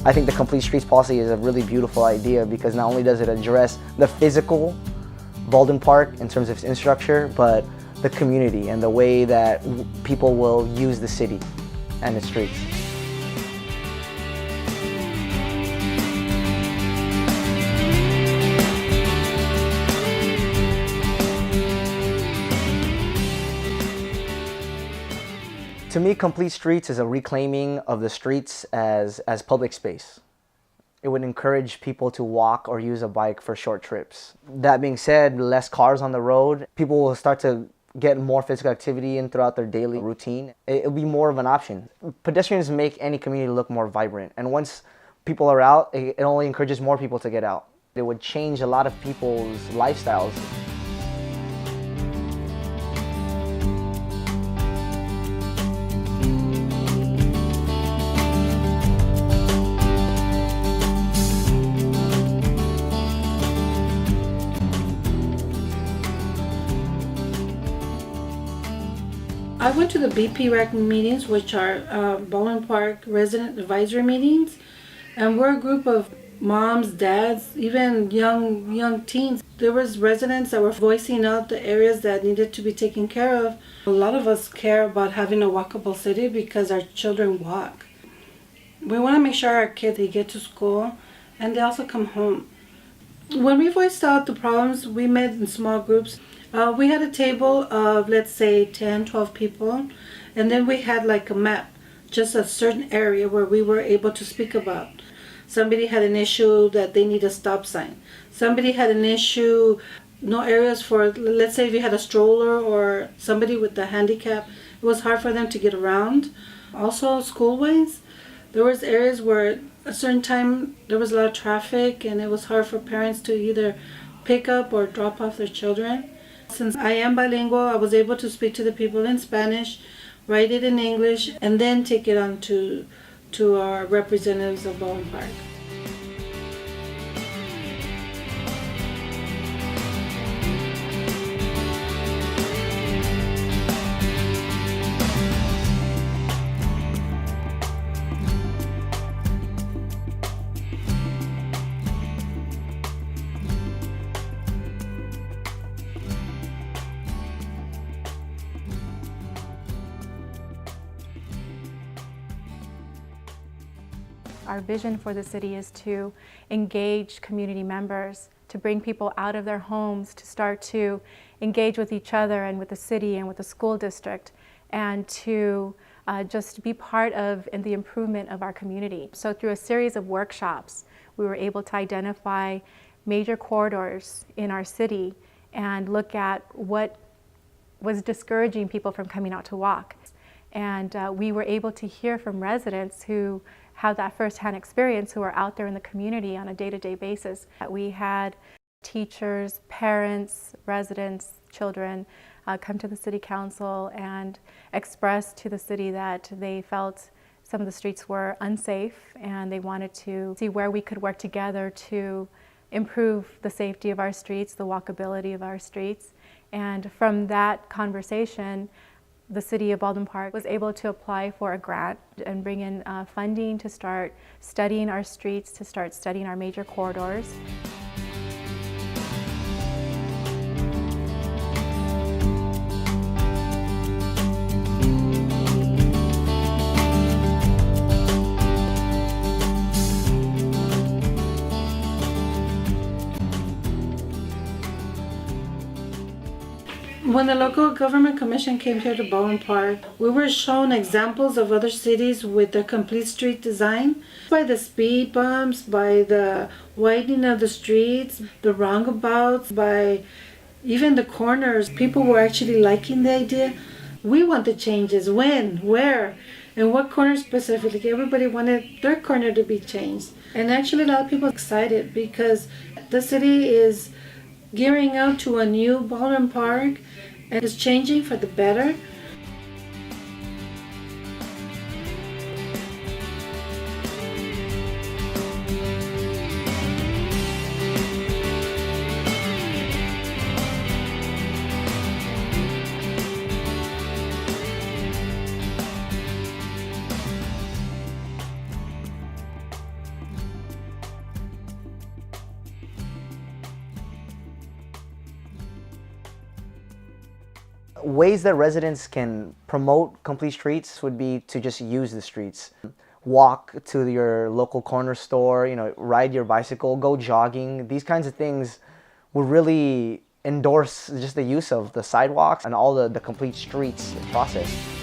I think the Complete Streets policy is a really beautiful idea because not only does it address the physical Baldwin Park in terms of its infrastructure, but the community and the way that people will use the city and its streets. To me, Complete Streets is a reclaiming of the streets as public space. It would encourage people to walk or use a bike for short trips. That being said, less cars on the road, people will start to get more physical activity in throughout their daily routine. It'll be more of an option. Pedestrians make any community look more vibrant, and once people are out, it only encourages more people to get out. It would change a lot of people's lifestyles. I went to the BP-REC meetings, which are Baldwin Park resident advisory meetings, and we're a group of moms, dads, even young teens. There was residents that were voicing out the areas that needed to be taken care of. A lot of us care about having a walkable city because our children walk. We want to make sure our kids, they get to school and they also come home. When we voiced out the problems, we met in small groups. We had a table of, let's say, 10, 12 people, and then we had like a map, just a certain area where we were able to speak about. Somebody had an issue that they need a stop sign. Somebody had an issue, no areas for, let's say if you had a stroller or somebody with a handicap, it was hard for them to get around. Also, schoolways, there was areas where a certain time there was a lot of traffic and it was hard for parents to either pick up or drop off their children. Since I am bilingual, I was able to speak to the people in Spanish, write it in English, and then take it on to our representatives of Baldwin Park. Our vision for the city is to engage community members, to bring people out of their homes, to start to engage with each other and with the city and with the school district, and to just be part of the improvement of our community. So through a series of workshops, we were able to identify major corridors in our city and look at what was discouraging people from coming out to walk. And we were able to hear from residents who have that firsthand experience, who are out there in the community on a day-to-day basis. We had teachers, parents, residents, children come to the city council and express to the city that they felt some of the streets were unsafe and they wanted to see where we could work together to improve the safety of our streets, the walkability of our streets. And from that conversation, the city of Baldwin Park was able to apply for a grant and bring in funding to start studying our streets, to start studying our major corridors. When the local government commission came here to Baldwin Park, we were shown examples of other cities with their complete street design. By the speed bumps, by the widening of the streets, the roundabouts, by even the corners. People were actually liking the idea. We want the changes. When, where, and what corner specifically. Everybody wanted their corner to be changed. And actually a lot of people are excited because the city is gearing up to a new Baldwin Park and it's changing for the better. Ways that residents can promote complete streets would be to just use the streets. Walk to your local corner store, ride your bicycle, go jogging. These kinds of things would really endorse just the use of the sidewalks and all the complete streets process.